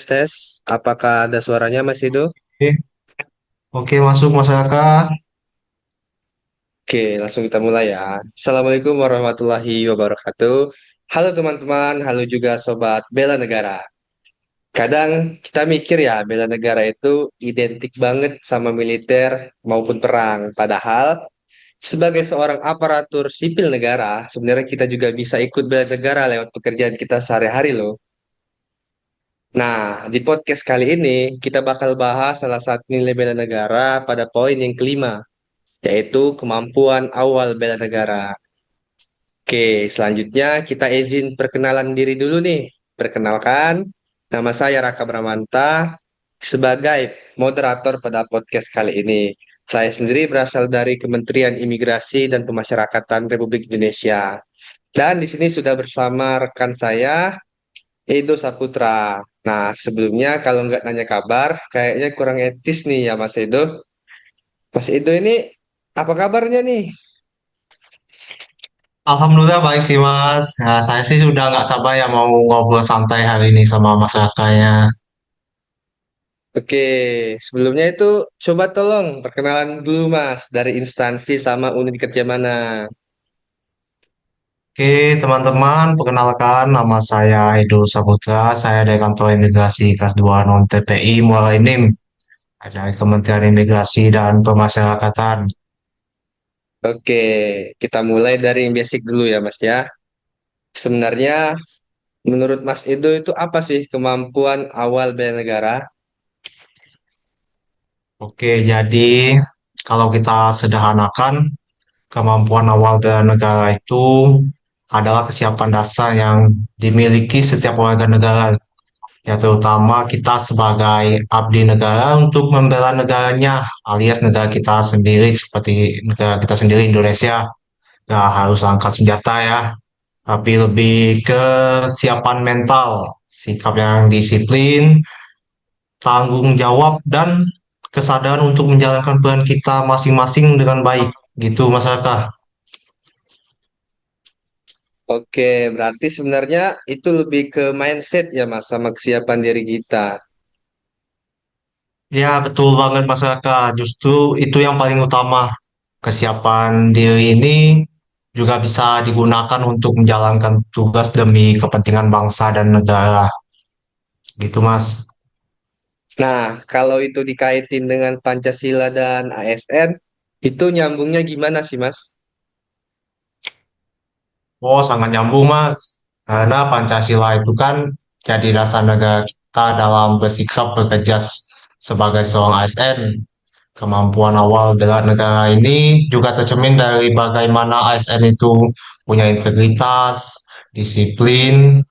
Tes. Apakah ada suaranya Mas Ido? Oke, oke, masuk masyarakat. Oke, langsung kita mulai ya. Assalamualaikum warahmatullahi wabarakatuh. Halo teman-teman, halo juga sobat bela negara. Kadang kita mikir ya, bela negara itu identik banget sama militer maupun perang. Padahal sebagai seorang aparatur sipil negara, sebenarnya kita juga bisa ikut bela negara lewat pekerjaan kita sehari-hari loh. Nah, di podcast kali ini kita bakal bahas salah satu nilai bela negara pada poin yang kelima, yaitu kemampuan awal bela negara. Oke, selanjutnya kita izin perkenalan diri dulu nih. Perkenalkan, nama saya Raka Bramanta sebagai moderator pada podcast kali ini. Saya sendiri berasal dari Kementerian Imigrasi dan Pemasyarakatan Republik Indonesia. Dan di sini sudah bersama rekan saya, Edo Saputra. Nah, sebelumnya kalau nggak nanya kabar, kayaknya kurang etis nih ya Mas Edo. Mas Edo ini apa kabarnya nih? Alhamdulillah baik sih Mas. Nah, saya sih sudah nggak sabar ya mau ngobrol santai hari ini sama masyarakatnya. Oke, sebelumnya itu coba tolong perkenalan dulu Mas dari instansi sama unit kerja mana. Oke, teman-teman, perkenalkan nama saya Idul Saputra. Saya dari Kantor Imigrasi Kelas 2 Non TPI Muara Enim dari Kementerian Imigrasi dan Pemasyarakatan. Oke, kita mulai dari yang basic dulu ya Mas ya. Sebenarnya menurut Mas Edo itu apa sih kemampuan awal bela negara? Oke, jadi kalau kita sederhanakan, kemampuan awal bela negara itu adalah kesiapan dasar yang dimiliki setiap warga negara, ya terutama kita sebagai abdi negara untuk membela negaranya, alias negara kita sendiri seperti negara kita sendiri Indonesia. Nggak harus angkat senjata ya, tapi lebih ke siapan mental, sikap yang disiplin, tanggung jawab, dan kesadaran untuk menjalankan peran kita masing-masing dengan baik. Gitu, masyarakat. Oke, berarti sebenarnya itu lebih ke mindset ya Mas sama kesiapan diri kita. Ya, betul banget masyarakat. Justru itu yang paling utama. Kesiapan diri ini juga bisa digunakan untuk menjalankan tugas demi kepentingan bangsa dan negara. Gitu, Mas. Nah, kalau itu dikaitin dengan Pancasila dan ASN, itu nyambungnya gimana sih, Mas? Oh, sangat nyambung, Mas. Karena Pancasila itu kan jadi dasar negara kita dalam bersikap bekerja sebagai seorang ASN. Kemampuan awal bela negara ini juga tercermin dari bagaimana ASN itu punya integritas, disiplin,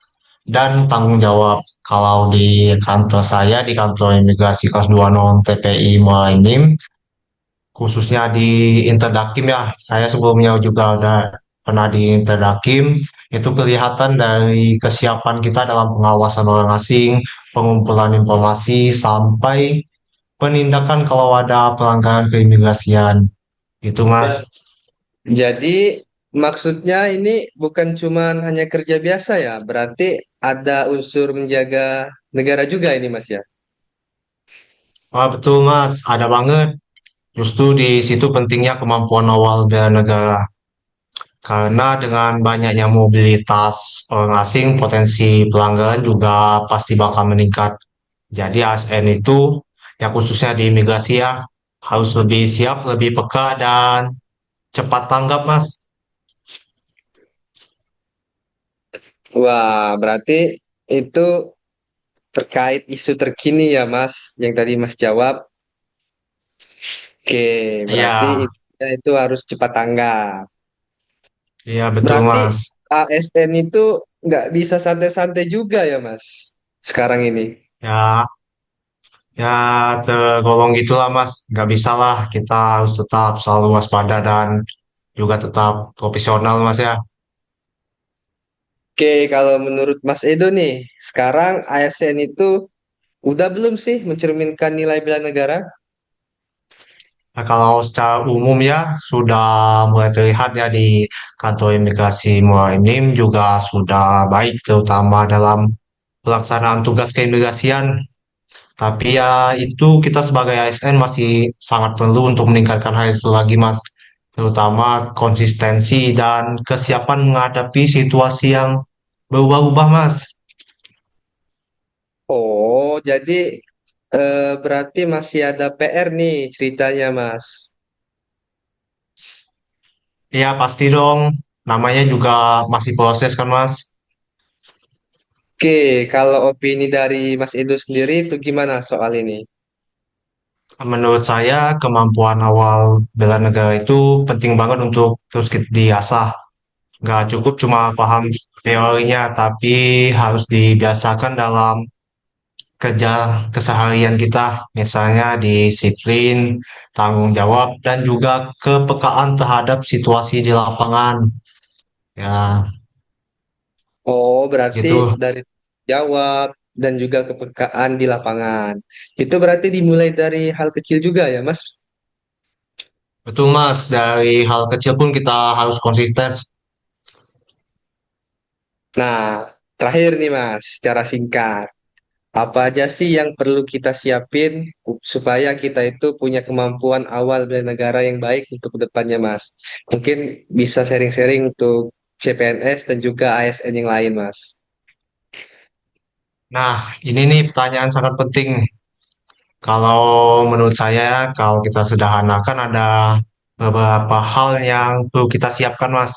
dan tanggung jawab. Kalau di kantor saya, di kantor imigrasi kelas 2 non TPI Muainim, khususnya di Interdakim ya, saya sebelumnya juga udah pernah di Interdakim, itu kelihatan dari kesiapan kita dalam pengawasan orang asing, pengumpulan informasi, sampai penindakan kalau ada pelanggaran keimigrasian. Itu Mas. Jadi, maksudnya ini bukan cuman hanya kerja biasa ya, berarti ada unsur menjaga negara juga ini, Mas ya. Wah, betul Mas, ada banget. Justru di situ pentingnya kemampuan awal bela negara. Karena dengan banyaknya mobilitas orang asing, potensi pelanggaran juga pasti bakal meningkat. Jadi ASN itu, ya khususnya di imigrasi ya, harus lebih siap, lebih peka, dan cepat tanggap, Mas. Wah, berarti itu terkait isu terkini ya, Mas, yang tadi Mas jawab. Oke, berarti Iya, itu harus cepat tanggap. iya betul, Berarti Mas. ASN itu nggak bisa santai-santai juga ya, Mas, sekarang ini. Ya, ya tergolong gitulah, Mas. Nggak bisa lah, kita harus tetap selalu waspada dan juga tetap profesional, Mas ya. Oke, kalau menurut Mas Edo nih, sekarang ASN itu udah belum sih mencerminkan nilai bela negara? Nah, kalau secara umum ya sudah mulai terlihat ya di kantor imigrasi Muara Enim juga sudah baik terutama dalam pelaksanaan tugas keimigrasian. Tapi ya itu kita sebagai ASN masih sangat perlu untuk meningkatkan hal itu lagi, Mas. Terutama konsistensi dan kesiapan menghadapi situasi yang berubah-ubah, Mas. Oh, jadi berarti masih ada PR nih ceritanya, Mas. Ya pasti dong, namanya juga masih proses kan, Mas. Oke, kalau opini dari Mas Edo sendiri itu gimana soal ini? Menurut saya, kemampuan awal bela negara itu penting banget untuk terus diasah. Nggak cukup cuma paham teorinya, tapi harus dibiasakan dalam kerja keseharian kita. Misalnya disiplin, tanggung jawab, dan juga kepekaan terhadap situasi di lapangan. Ya, Oh, berarti gitu. dari jawab dan juga kepekaan di lapangan. Itu berarti dimulai dari hal kecil juga ya, Mas? Betul, Mas. Dari hal kecil pun kita harus konsisten. Nah, terakhir nih, Mas, secara singkat. Apa aja sih yang perlu kita siapin supaya kita itu punya kemampuan awal bela negara yang baik untuk kedepannya, Mas? Mungkin bisa sharing-sharing untuk CPNS dan juga ASN yang lain, Mas. Nah, ini nih pertanyaan sangat penting. Kalau menurut saya, kalau kita sederhanakan ada beberapa hal yang perlu kita siapkan, Mas.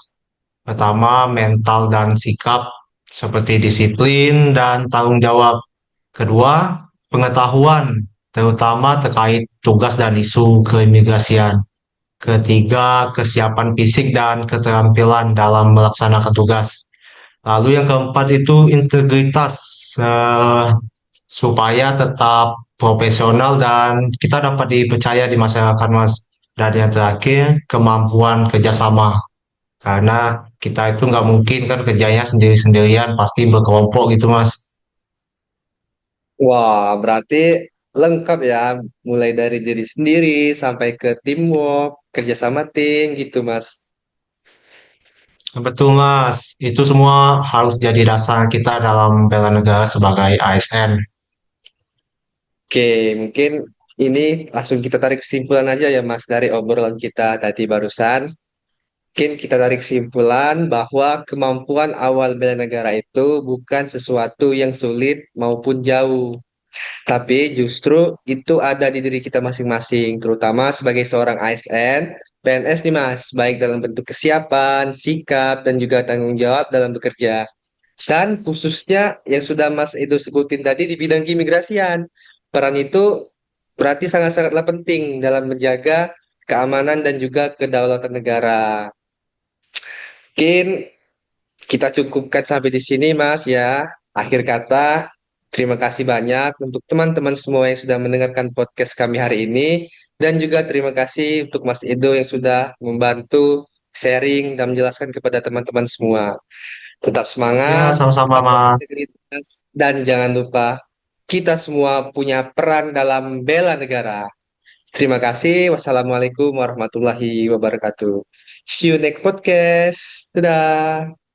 Pertama, mental dan sikap seperti disiplin dan tanggung jawab. Kedua, pengetahuan, terutama terkait tugas dan isu keimigrasian. Ketiga, kesiapan fisik dan keterampilan dalam melaksanakan tugas. Lalu yang keempat itu integritas, eh, supaya tetap profesional dan kita dapat dipercaya di masyarakat, Mas. Dan yang terakhir, kemampuan kerjasama. Karena kita itu nggak mungkin kan kerjanya sendiri-sendirian, pasti berkelompok gitu, Mas. Wah, berarti lengkap ya, mulai dari diri sendiri sampai ke teamwork, kerjasama tim gitu, Mas. Betul, Mas. Itu semua harus jadi dasar kita dalam bela negara sebagai ASN. Oke, mungkin ini langsung kita tarik kesimpulan aja ya, Mas, dari obrolan kita tadi barusan. Mungkin kita tarik kesimpulan bahwa kemampuan awal bela negara itu bukan sesuatu yang sulit maupun jauh, tapi justru itu ada di diri kita masing-masing, terutama sebagai seorang ASN, PNS nih Mas, baik dalam bentuk kesiapan, sikap, dan juga tanggung jawab dalam bekerja. Dan khususnya yang sudah Mas Edo sebutin tadi di bidang keimigrasian, peran itu berarti sangat-sangatlah penting dalam menjaga keamanan dan juga kedaulatan negara. Mungkin kita cukupkan sampai di sini, Mas, ya. Akhir kata, terima kasih banyak untuk teman-teman semua yang sudah mendengarkan podcast kami hari ini. Dan juga terima kasih untuk Mas Edo yang sudah membantu sharing dan menjelaskan kepada teman-teman semua. Tetap Ya, semangat, sama-sama, tetap Mas. berintegritas, dan jangan lupa kita semua punya peran dalam bela negara. Terima kasih. Wassalamualaikum warahmatullahi wabarakatuh. See you next podcast. Dadah.